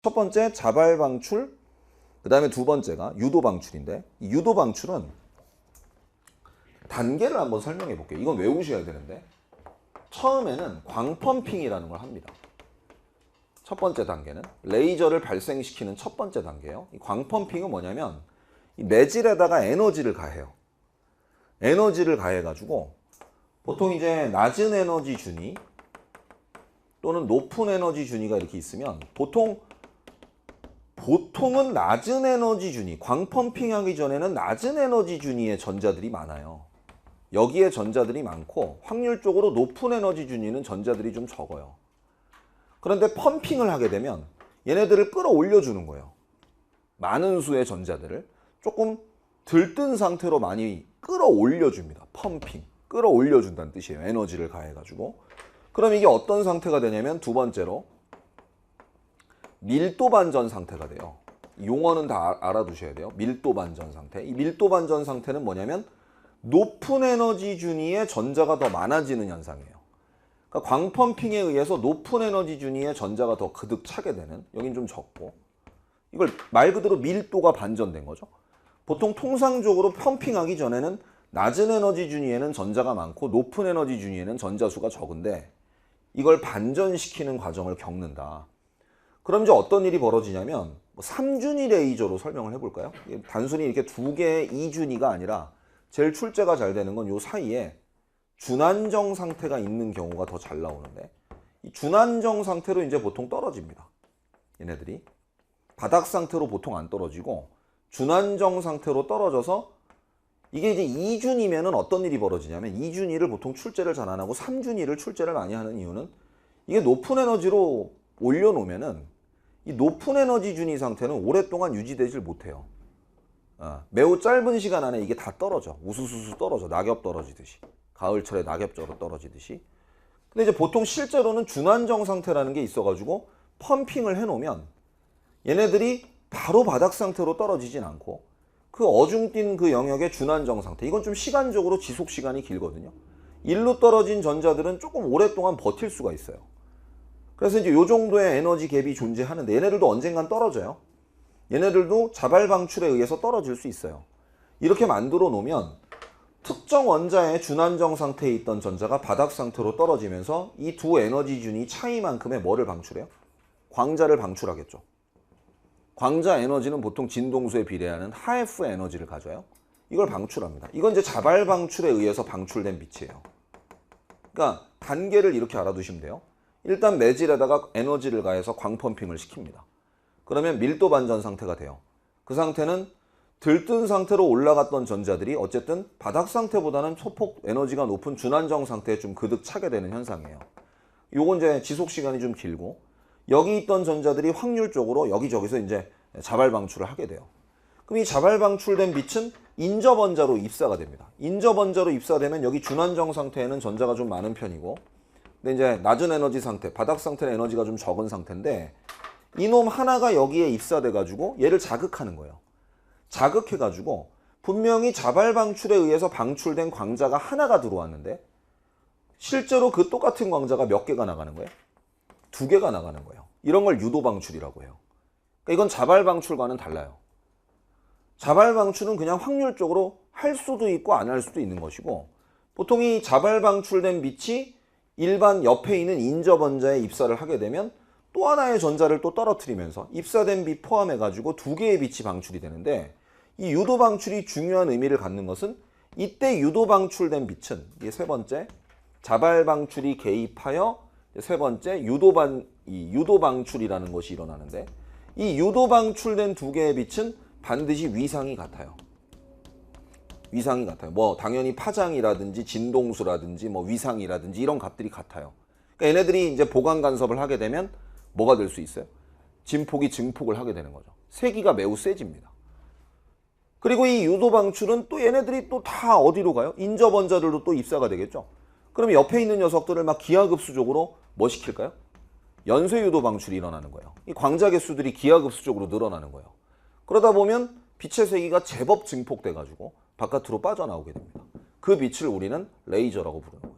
첫 번째 자발 방출, 그 다음에 두 번째가 유도 방출인데, 이 유도 방출은 단계를 한번 설명해 볼게요. 이건 외우셔야 되는데, 처음에는 광펌핑이라는 걸 합니다. 첫 번째 단계는 레이저를 발생시키는 첫 번째 단계예요. 이 광펌핑은 뭐냐면 이 매질에다가 에너지를 가해요. 에너지를 가해가지고 보통 이제 낮은 에너지 준위 또는 높은 에너지 준위가 이렇게 있으면 보통은 낮은 에너지 준위, 광펌핑 하기 전에는 낮은 에너지 준위의 전자들이 많아요. 여기에 전자들이 많고 확률적으로 높은 에너지 준위는 전자들이 좀 적어요. 그런데 펌핑을 하게 되면 얘네들을 끌어올려 주는 거예요. 많은 수의 전자들을 조금 들뜬 상태로 많이 끌어올려 줍니다. 펌핑, 끌어올려 준다는 뜻이에요. 에너지를 가해가지고. 그럼 이게 어떤 상태가 되냐면 두 번째로 밀도 반전 상태가 돼요. 용어는 다 알아두셔야 돼요. 밀도 반전 상태. 이 밀도 반전 상태는 뭐냐면 높은 에너지 준위의 전자가 더 많아지는 현상이에요. 그러니까 광펌핑에 의해서 높은 에너지 준위의 전자가 더 그득 차게 되는, 여긴 좀 적고, 이걸 말 그대로 밀도가 반전된 거죠. 보통 통상적으로 펌핑하기 전에는 낮은 에너지 준위에는 전자가 많고 높은 에너지 준위에는 전자 수가 적은데 이걸 반전시키는 과정을 겪는다. 그럼 이제 어떤 일이 벌어지냐면 3준위 레이저로 설명을 해볼까요? 단순히 이렇게 두 개의 2준위가 아니라 제일 출제가 잘 되는 건 요 사이에 준안정 상태가 있는 경우가 더 잘 나오는데, 이 준안정 상태로 이제 보통 떨어집니다. 얘네들이 바닥 상태로 보통 안 떨어지고 준안정 상태로 떨어져서, 이게 이제 2준위면은 어떤 일이 벌어지냐면 2준위를 보통 출제를 잘 안 하고 3준위를 출제를 많이 하는 이유는 이게 높은 에너지로 올려놓으면은 이 높은 에너지 준위 상태는 오랫동안 유지되질 못해요. 매우 짧은 시간 안에 이게 다 떨어져. 우수수수 떨어져. 낙엽 떨어지듯이. 가을철에 낙엽처럼 떨어지듯이. 근데 이제 보통 실제로는 준안정 상태라는 게 있어가지고 펌핑을 해놓으면 얘네들이 바로 바닥 상태로 떨어지진 않고 그 어중뛴 그 영역의 준안정 상태, 이건 좀 시간적으로 지속 시간이 길거든요. 일로 떨어진 전자들은 조금 오랫동안 버틸 수가 있어요. 그래서 이제 요 정도의 에너지 갭이 존재하는데 얘네들도 언젠간 떨어져요. 얘네들도 자발 방출에 의해서 떨어질 수 있어요. 이렇게 만들어 놓으면 특정 원자의 준안정 상태에 있던 전자가 바닥 상태로 떨어지면서 이 두 에너지 준위 차이만큼의 뭐를 방출해요? 광자를 방출하겠죠. 광자 에너지는 보통 진동수에 비례하는 하에프의 에너지를 가져요. 이걸 방출합니다. 이건 이제 자발 방출에 의해서 방출된 빛이에요. 그러니까 단계를 이렇게 알아두시면 돼요. 일단 매질에다가 에너지를 가해서 광펌핑을 시킵니다. 그러면 밀도 반전 상태가 돼요. 그 상태는 들뜬 상태로 올라갔던 전자들이 어쨌든 바닥 상태보다는 소폭 에너지가 높은 준안정 상태에 좀 그득 차게 되는 현상이에요. 요건 이제 지속 시간이 좀 길고, 여기 있던 전자들이 확률적으로 여기저기서 이제 자발 방출을 하게 돼요. 그럼 이 자발 방출된 빛은 인접원자로 입사가 됩니다. 인접원자로 입사되면 여기 준안정 상태에는 전자가 좀 많은 편이고, 근데 이제 낮은 에너지 상태, 바닥 상태는 에너지가 좀 적은 상태인데 이놈 하나가 여기에 입사돼가지고 얘를 자극하는 거예요. 자극해가지고 분명히 자발 방출에 의해서 방출된 광자가 하나가 들어왔는데 실제로 그 똑같은 광자가 몇 개가 나가는 거예요? 2개가 나가는 거예요. 이런 걸 유도 방출이라고 해요. 그러니까 이건 자발 방출과는 달라요. 자발 방출은 그냥 확률적으로 할 수도 있고 안 할 수도 있는 것이고, 보통 이 자발 방출된 빛이 일반 옆에 있는 인접원자에 입사를 하게 되면 또 하나의 전자를 또 떨어뜨리면서 입사된 빛 포함해가지고 2개의 빛이 방출이 되는데, 이 유도 방출이 중요한 의미를 갖는 것은 이때 유도 방출된 빛은, 이게 세 번째, 자발 방출이 개입하여 세 번째 유도 방출이라는 것이 일어나는데, 이 유도 방출된 2개의 빛은 반드시 위상이 같아요. 위상이 같아요. 뭐 당연히 파장이라든지 진동수라든지 뭐 위상이라든지 이런 값들이 같아요. 그러니까 얘네들이 이제 보강 간섭을 하게 되면 뭐가 될 수 있어요? 진폭이 증폭을 하게 되는 거죠. 세기가 매우 세집니다. 그리고 이 유도 방출은 또 얘네들이 또 다 어디로 가요? 인접원자들도 또 입사가 되겠죠. 그럼 옆에 있는 녀석들을 막 기하급수적으로 뭐 시킬까요? 연쇄 유도 방출이 일어나는 거예요. 이 광자 개수들이 기하급수적으로 늘어나는 거예요. 그러다 보면 빛의 세기가 제법 증폭돼가지고 바깥으로 빠져나오게 됩니다. 그 빛을 우리는 레이저라고 부르는 거예요.